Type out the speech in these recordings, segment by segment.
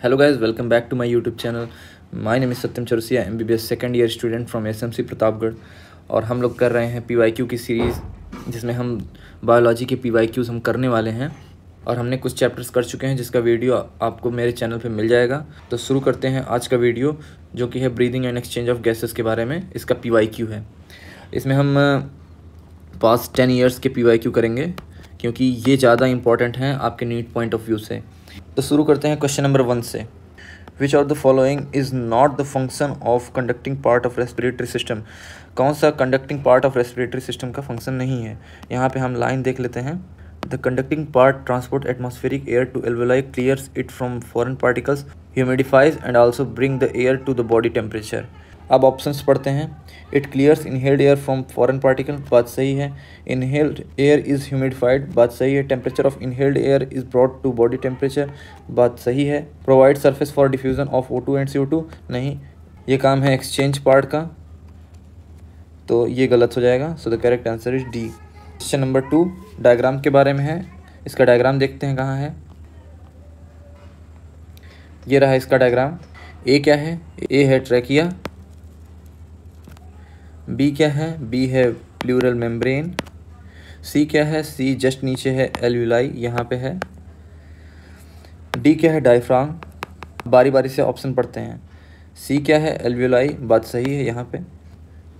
Hello guys, welcome back to my YouTube channel. My name is Satyam Charusia, MBBS second year student from SMC Pratapgarh. और हम लोग कर रहे हैं PYQ की सीरीज़, जिसमें हम बायोलॉजी के PYQs हम करने वाले हैं। और हमने कुछ चैप्टर्स कर चुके हैं, जिसका वीडियो आपको मेरे चैनल पे मिल जाएगा। तो शुरू करते हैं आज का वीडियो, जो कि है breathing and exchange of gases के बारे में। इसका PYQ है। इसमें हम पास्ट 10 ईयर्स के PYQ करेंगे, क्योंकि ये ज़्यादा इंपॉर्टेंट हैं आपके नीट पॉइंट ऑफ व्यू से। तो शुरू करते हैं क्वेश्चन नंबर 1 से। Which of the following is not the function of conducting part of respiratory system. कौन सा conducting part of respiratory system का फंक्शन नहीं है। यहाँ पे हम लाइन देख लेते हैं। The conducting part transport atmospheric air to alveoli, clears it from foreign particles, humidifies and also bring the air to the body temperature. अब ऑप्शंस पढ़ते हैं। It clears inhaled air from foreign particle, बात सही है। Inhaled air is humidified, बात सही है। Temperature of inhaled air is brought to body temperature, बात सही है। Provide surface for diffusion of O2 and CO2, नहीं, ये काम है एक्सचेंज पार्ट का, तो ये गलत हो जाएगा। सो the correct answer is D. Question number 2 diagram के बारे में है। इसका डायग्राम देखते हैं कहाँ है। ये रहा इसका डायग्राम। ए क्या है? ए है ट्रैकिया। बी क्या है? बी है प्लूरल मेम्ब्रेन। सी क्या है? सी जस्ट नीचे है एल्यूलाई, यहाँ पे है। डी क्या है? डायफ्राम। बारी बारी से ऑप्शन पढ़ते हैं। सी क्या है? एल्यूलाई, बात सही है यहाँ पे।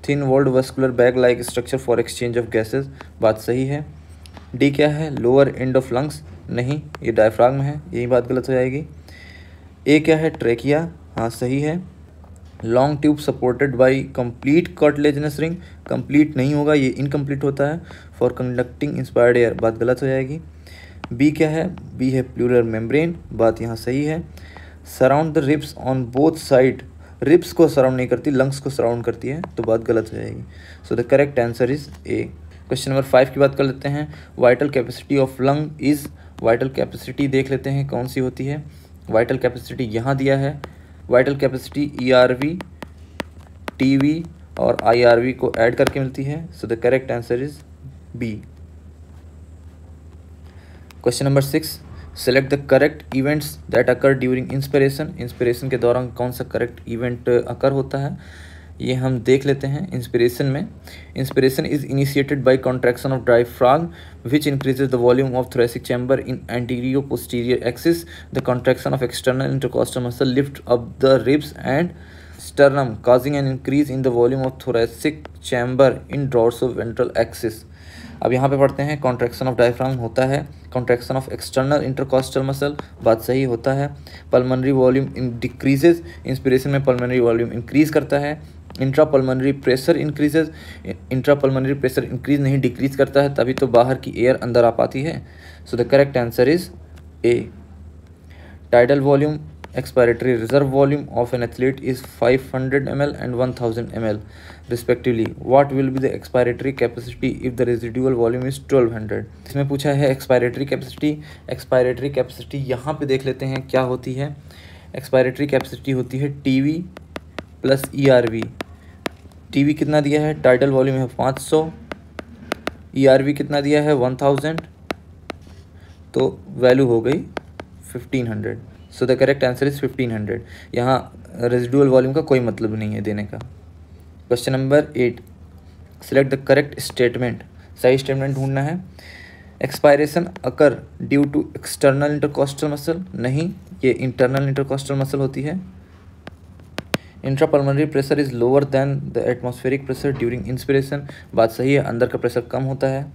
Thin walled vascular bag like structure for exchange of gases, बात सही है। डी क्या है? लोअर एंड ऑफ लंग्स, नहीं, ये डायफ्राम है, यही बात गलत हो जाएगी। ए क्या है? ट्रेकिया, हाँ सही है। Long tube supported by complete cartilaginous ring, complete नहीं होगा, ये इनकम्प्लीट होता है। फॉर कंडक्टिंग इंस्पायर्ड एयर, बात गलत हो जाएगी। बी क्या है? बी है प्लूरल मेम्ब्रेन, बात यहाँ सही है। Surround the ribs on both side, ribs को सराउंड नहीं करती, लंग्स को सराउंड करती है, तो बात गलत हो जाएगी। सो the correct answer is A. Question number 5 की बात कर लेते हैं। Vital capacity of lung is, vital capacity देख लेते हैं कौन सी होती है। वाइटल कैपेसिटी यहाँ दिया है। वाइटल कैपेसिटी ERV, TV और IRV को ऐड करके मिलती है। So the correct answer is B. Question number 6, select the correct events that occur during inspiration. Inspiration के दौरान कौन सा करेक्ट इवेंट अकर होता है, ये हम देख लेते हैं। इंस्पिरेशन में, inspiration is initiated by contraction of diaphragm which increases the volume of thoracic chamber in anterior posterior axis. The contraction of external intercostal muscle lift up the ribs and sternum, causing an increase in the volume of thoracic chamber in dorsoventral axis. अब यहाँ पे पढ़ते हैं। Contraction of diaphragm होता है। Contraction of external intercostal muscle, बात सही होता है। पल्मोनरी वॉल्यूम डिक्रीजेज, इंस्पिरेशन में पल्मोनरी वॉल्यूम इंक्रीज करता है। Intra pulmonary pressure increases, intra pulmonary pressure increase नहीं डिक्रीज करता है, तभी तो बाहर की एयर अंदर आ पाती है। So the correct answer is A. Tidal volume, expiratory reserve volume of an athlete is 500 ml and 1000 ml respectively. What will be the expiratory capacity if the residual volume is 1200? इसमें पूछा है expiratory capacity. Expiratory capacity यहाँ पे देख लेते हैं क्या होती है। एक्सपायरेटरी कैपेसिटी होती है TV प्लस ERV। TV कितना दिया है? टाइडल वॉल्यूम है 500, ERV कितना दिया है? 1000, तो वैल्यू हो गई 1500। सो द करेक्ट आंसर इज 1500। यहाँ रेजिडुअल वॉल्यूम का कोई मतलब नहीं है देने का। Question number 8, select the correct statement. सही स्टेटमेंट ढूंढना है। Expiration occur due to external intercostal muscle, नहीं, ये इंटरनल इंटरकॉस्टल मसल होती है। Intrapulmonary pressure is lower than the atmospheric pressure during inspiration, बात सही है। अंदर का प्रेशर कम होता है,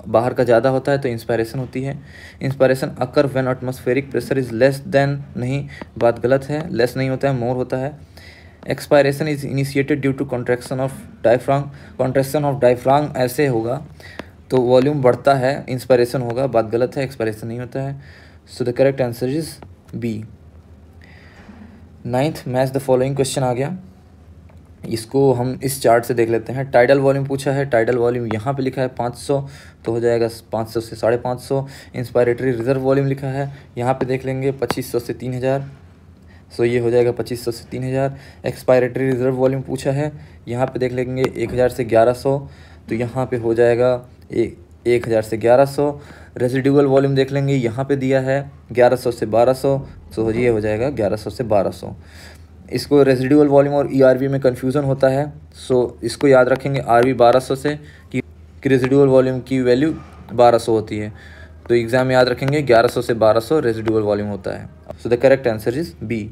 बाहर का ज़्यादा होता है, तो इंस्पायरेशन होती है। Inspiration occur when atmospheric pressure is less than, नहीं, बात गलत है। लेस नहीं होता है, मोर होता है। Expiration is initiated due to contraction of diaphragm, contraction of diaphragm ऐसे होगा तो वॉल्यूम बढ़ता है, इंस्पायरेशन होगा, बात गलत है, एक्सपायरेशन नहीं होता है। So the correct answer is B. 9th, match the following question आ गया। इसको हम इस चार्ट से देख लेते हैं। टाइडल वॉल्यूम पूछा है। टाइडल वॉल्यूम यहाँ पे लिखा है 500, तो हो जाएगा 500 से 550। इंस्पायरेटरी रिजर्व वॉल्यूम लिखा है, यहाँ पे देख लेंगे 2500 से 3000, सो ये हो जाएगा 2500 से 3000। एक्सपायरेटरी रिजर्व वॉल्यूम पूछा है, यहाँ पे देख लेंगे 1000 से 1100, तो यहाँ पे हो जाएगा 1000 से 1100। रेजिडुअल वॉल्यूम देख लेंगे, यहाँ पे दिया है 1100 से 1200, सो ये हो जाएगा 1100 से 1200। इसको रेजिडुअल वॉल्यूम और ERV में कन्फ्यूज़न होता है, सो इसको याद रखेंगे RV 1200 से कि रेजिडुअल वॉल्यूम की वैल्यू 1200 होती है, तो एग्ज़ाम में याद रखेंगे 1100 से 1200 रेजिडुअल वॉल्यूम होता है। So the correct answer is B.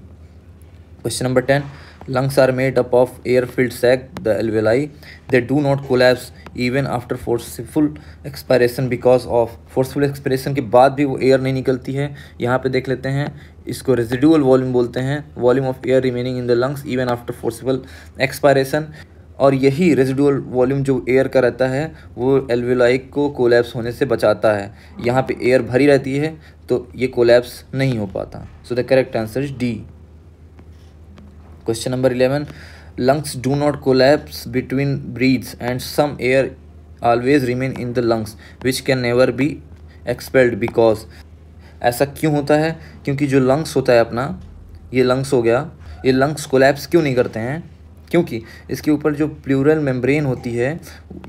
Question number 10, lungs are made up of air filled sac, the alveoli. They do not collapse even after forceful expiration because of forceful expiration के बाद भी वो air नहीं निकलती है। यहाँ पे देख लेते हैं, इसको रेजिडुअल वॉल्यूम बोलते हैं, volume of air remaining in the lungs even after forcible expiration. और यही रेजिडुअल वॉल्यूम जो एयर का रहता है वो एल्वेलाई को कोलैप्स होने से बचाता है। यहाँ पे एयर भरी रहती है तो ये कोलैप्स नहीं हो पाता। सो the correct answer is D. Question number 11, lungs do not collapse between breaths and some air always remain in the lungs which can never be expelled because। ऐसा क्यों होता है? क्योंकि जो लंग्स होता है अपना, ये लंग्स हो गया, ये लंग्स कोलैप्स क्यों नहीं करते हैं? क्योंकि इसके ऊपर जो प्लूरल मेम्ब्रेन होती है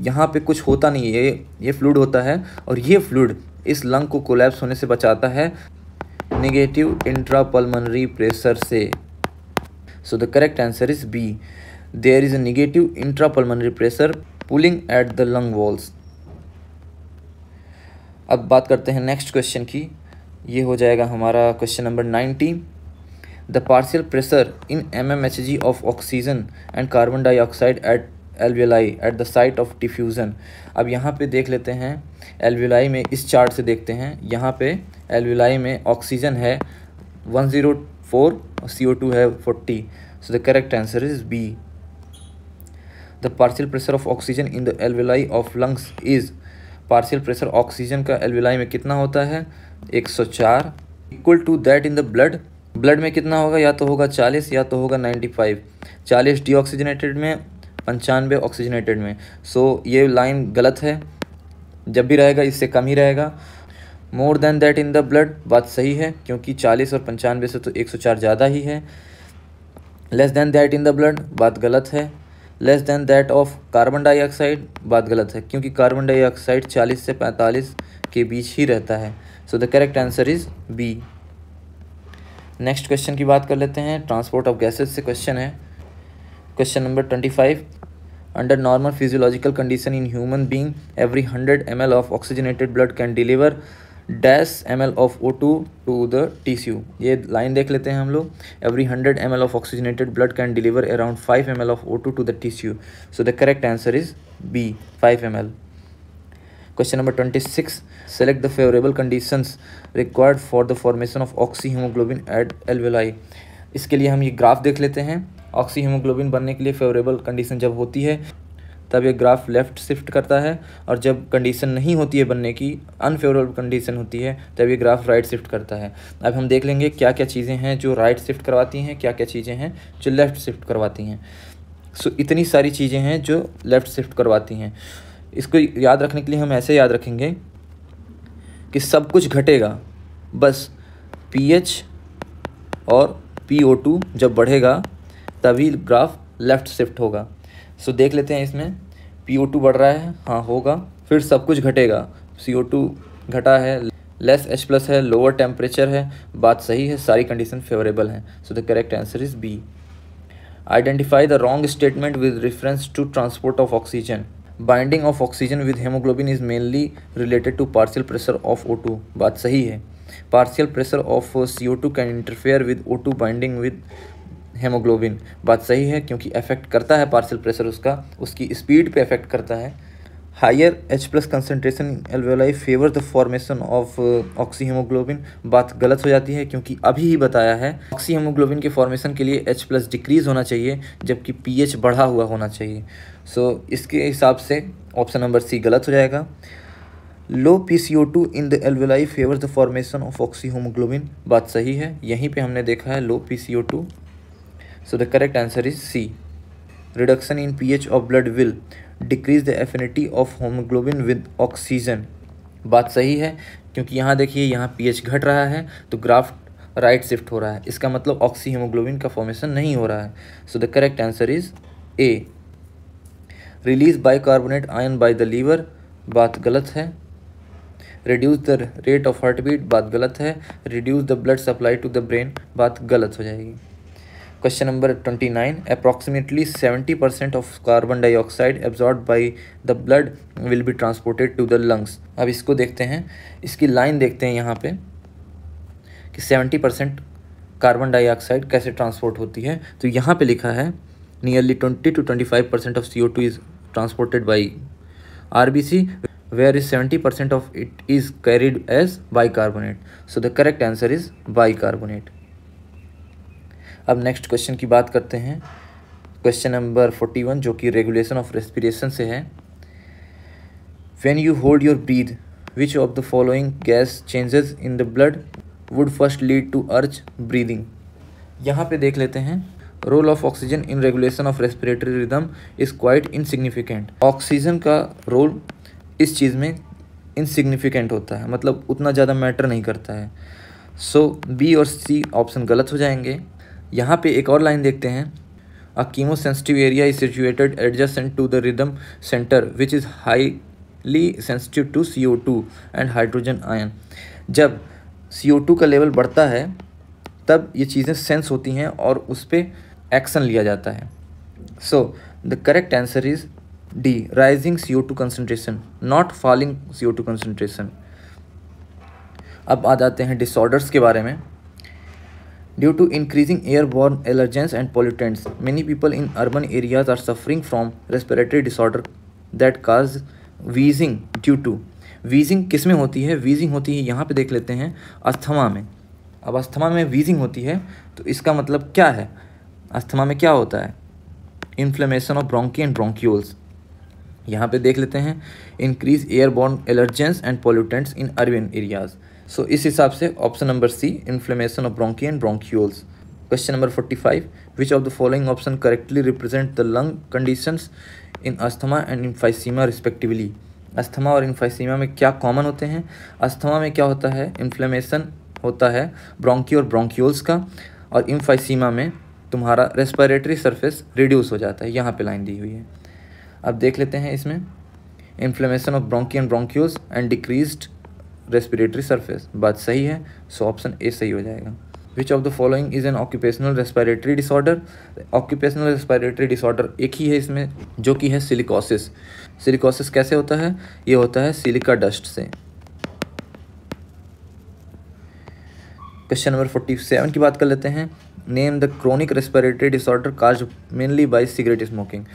यहाँ पे कुछ होता नहीं है, ये फ्लूइड होता है और ये फ्लूइड इस लंग को कोलैप्स होने से बचाता है नेगेटिव इंट्रापल्मोनरी प्रेशर से। So the correct answer is B. There is a negative intrapulmonary pressure pulling at the lung walls. अब बात करते हैं नेक्स्ट क्वेश्चन की। ये हो जाएगा हमारा question number 90। The partial pressure in mmHg of oxygen and carbon dioxide at alveoli at the site of diffusion। अब यहाँ पे देख लेते हैं alveoli में, इस चार्ट से देखते हैं। यहाँ पे alveoli में ऑक्सीजन है 104 और CO2 है 40। So the correct answer is B. The partial pressure of oxygen in the alveoli of lungs is, partial pressure oxygen का एल्वेलाई में कितना होता है? 104। Equal to that in the blood, blood में कितना होगा? या तो होगा 40 या तो होगा 95। 40 डीऑक्सीजनेटेड में, 95 ऑक्सीजनेटेड में। सो ये लाइन गलत है, जब भी रहेगा इससे कम ही रहेगा। More than that in the blood, बात सही है क्योंकि 40 और 95 से तो 104 ज़्यादा ही है। Less than that in the blood, बात गलत है। Less than that of carbon dioxide, बात गलत है क्योंकि कार्बन डाइऑक्साइड 40 से 45 के बीच ही रहता है। So the correct answer is B. Next question की बात कर लेते हैं, ट्रांसपोर्ट ऑफ गैसेज से क्वेश्चन है। Question number 25, under normal physiological condition in human being every 100 ml of oxygenated blood can deliver dash ml of O2 to the tissue. ये line देख लेते हैं हम लोग। Every 100 ml of oxygenated blood can deliver around 5 ml of O2 to the tissue. So the correct answer is B, 5 ml। Question number 26, select the favourable conditions required for the formation of oxy haemoglobin at alveoli. इसके लिए हम ये graph देख लेते हैं। Oxy haemoglobin बनने के लिए फेवरेबल कंडीशन जब होती है तब ये ग्राफ लेफ़्ट शिफ्ट करता है, और जब कंडीशन नहीं होती है बनने की, अनफेवरेबल कंडीशन होती है, तब ये ग्राफ राइट शिफ्ट करता है। अब हम देख लेंगे क्या क्या चीज़ें हैं जो राइट शिफ्ट करवाती हैं, क्या क्या चीज़ें हैं जो लेफ़्ट शिफ्ट करवाती हैं। सो इतनी सारी चीज़ें हैं जो लेफ़्ट शिफ्ट करवाती हैं। इसको याद रखने के लिए हम ऐसे याद रखेंगे कि सब कुछ घटेगा, बस pH और PO2 जब बढ़ेगा तभी ग्राफ लेफ़्ट शिफ्ट होगा। सो देख लेते हैं, इसमें PO2 बढ़ रहा है, हाँ होगा, फिर सब कुछ घटेगा। CO2 घटा है, लेस H+ है, लोअर टेम्परेचर है, बात सही है, सारी कंडीशन फेवरेबल हैं। So the correct answer is B. Identify the wrong statement with reference to transport of oxygen. Binding of oxygen with haemoglobin is mainly related to partial pressure of O2, बात सही है। Partial pressure of CO2 can interfere with O2 binding with haemoglobin, बात सही है क्योंकि affect करता है partial pressure उसका, उसकी स्पीड पे अफेक्ट करता है। Higher H+ concentration in alveoli favour the formation of oxy haemoglobin, बात गलत हो जाती है क्योंकि अभी ही बताया है ऑक्सी हीमोग्लोबिन के फॉर्मेशन के लिए H+ डिक्रीज होना चाहिए जबकि pH बढ़ा हुआ होना चाहिए। सो इसके हिसाब से ऑप्शन नंबर सी गलत हो जाएगा। लो PCO2 in the alveoli favour the formation of oxy haemoglobin, बात सही है, यहीं पे हमने देखा है लो PCO2। So the correct answer is C. Reduction in pH of blood will decrease the affinity of hemoglobin with oxygen, बात सही है क्योंकि यहाँ देखिए, यहाँ pH घट रहा है तो ग्राफ राइट शिफ्ट हो रहा है, इसका मतलब ऑक्सी हीमोग्लोबिन का फॉर्मेशन नहीं हो रहा है। So the correct answer is A. Release bicarbonate ion by the liver, बात गलत है। Reduce the rate of heart beat, बात गलत है। Reduce the blood supply to the brain, बात गलत हो जाएगी। Question number 29, approximately 70% of carbon dioxide absorb by the blood will be transported to the lungs. अब इसको देखते हैं, इसकी लाइन देखते हैं यहाँ पे कि 70% कार्बन डाइऑक्साइड कैसे ट्रांसपोर्ट होती है। तो यहाँ पे लिखा है nearly 20 to 25% of CO2 is transported by RBC, where is 70% of it is carried as bicarbonate. So the correct answer is bicarbonate. अब नेक्स्ट क्वेश्चन की बात करते हैं, क्वेश्चन नंबर 41 जो कि रेगुलेशन ऑफ रेस्पिरेशन से है। When you hold your breath, which of the following gas changes in the blood would first lead to urge breathing? यहाँ पे देख लेते हैं, role of oxygen in regulation of respiratory rhythm is quite insignificant. Oxygen का role इस चीज़ में insignificant होता है, मतलब उतना ज़्यादा मैटर नहीं करता है। सो बी और सी ऑप्शन गलत हो जाएंगे। यहाँ पे एक और लाइन देखते हैं, a chemosensitive area is situated adjacent to the rhythm centre which is highly sensitive to CO2 and hydrogen ion. जब CO2 का लेवल बढ़ता है तब ये चीज़ें सेंस होती हैं और उस पर एक्शन लिया जाता है। So the correct answer is D, rising CO2 concentration, not falling CO2 concentration. अब आ जाते हैं डिसऑर्डर्स के बारे में। Due to increasing airborne allergens and pollutants, many people in urban areas are suffering from respiratory disorder that cause wheezing due to. Wheezing किस में होती है? वीजिंग होती है, यहाँ पे देख लेते हैं, अस्थमा में। अब अस्थमा में वीजिंग होती है तो इसका मतलब क्या है? अस्थमा में क्या होता है? Inflammation of bronchi and bronchioles. यहाँ पे देख लेते हैं, increase airborne allergens and pollutants in urban areas. सो इस हिसाब से option number C, inflammation of bronchi and bronchioles. Question number 45, which of the following option correctly represent the lung conditions in asthma and emphysema respectively. Asthma और emphysema में क्या common होते हैं? Asthma में क्या होता है? इन्फ्लेमेशन होता है ब्रोंकी और ब्रोंक्यूल्स का, और इम्फाइसीमा में तुम्हारा रेस्पिरेटरी सरफेस रिड्यूस हो जाता है। यहाँ पे लाइन दी हुई है। अब देख लेते हैं इसमें, inflammation of bronchi and bronchioles and decreased respiratory surface, बात सही है। सो ऑप्शन ए सही हो जाएगा। विच of the following is an occupational respiratory disorder. Occupational respiratory disorder एक ही है इसमें, जो कि है सिलिकोसिस। सिलिकोसिस कैसे होता है? ये होता है सिलिका डस्ट से। क्वेश्चन नंबर 47 की बात कर लेते हैं, name the chronic respiratory disorder caused mainly by cigarette smoking.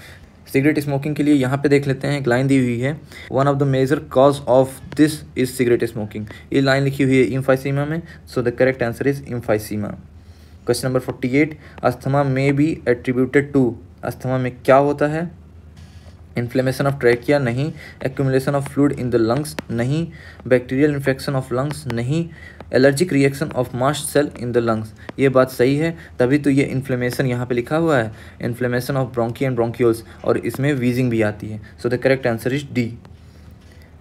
Cigarette smoking के लिए यहाँ पे देख लेते हैं, एक लाइन दी हुई है, one of the major cause of this is cigarette smoking. ये लाइन लिखी हुई है इम्फाइसीमा में। So the correct answer is emphysema. Question number 48, asthma में बी एट्रीब्यूटेड टू। अस्थमा में क्या होता है? इन्फ्लेमेशन ऑफ ट्रैकिया, नहीं। Accumulation of fluid in the lungs, नहीं। बैक्टीरियल इन्फेक्शन ऑफ लंग्स, नहीं। Allergic reaction of mast cell in the lungs, ये बात सही है, तभी तो ये इन्फ्लेमेशन यहाँ पे लिखा हुआ है, inflammation of bronchi and bronchioles, और इसमें वीजिंग भी आती है। So the correct answer is D.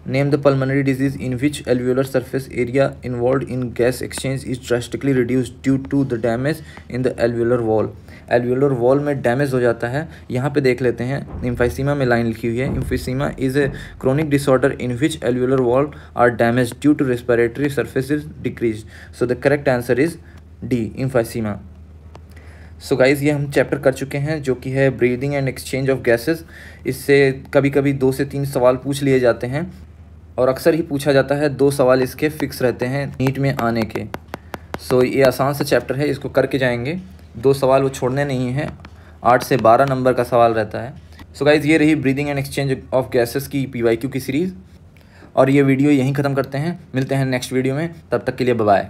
Name the pulmonary disease in which alveolar surface area involve in gas exchange is drastically reduced due to the damage in the alveolar wall. Alveolar wall में damage हो जाता है। यहाँ पे देख लेते हैं, इम्फाइसीमा में लाइन लिखी हुई है, emphysema is a chronic disorder in which alveolar wall are damage due to respiratory surface is decrease. So the correct answer is D, emphysema. So guys, ये हम चैप्टर कर चुके हैं जो कि है breathing and exchange of gases. इससे कभी कभी 2 से 3 सवाल पूछ लिए जाते हैं, और अक्सर ही पूछा जाता है। 2 सवाल इसके फिक्स रहते हैं नीट में आने के। सो ये आसान सा चैप्टर है, इसको करके जाएंगे। 2 सवाल वो छोड़ने नहीं हैं, 8 से 12 नंबर का सवाल रहता है। सो गाइज, ये रही breathing and exchange of gases की PYQ की सीरीज़, और ये वीडियो यहीं ख़त्म करते हैं। मिलते हैं नेक्स्ट वीडियो में, तब तक के लिए बाय बाय।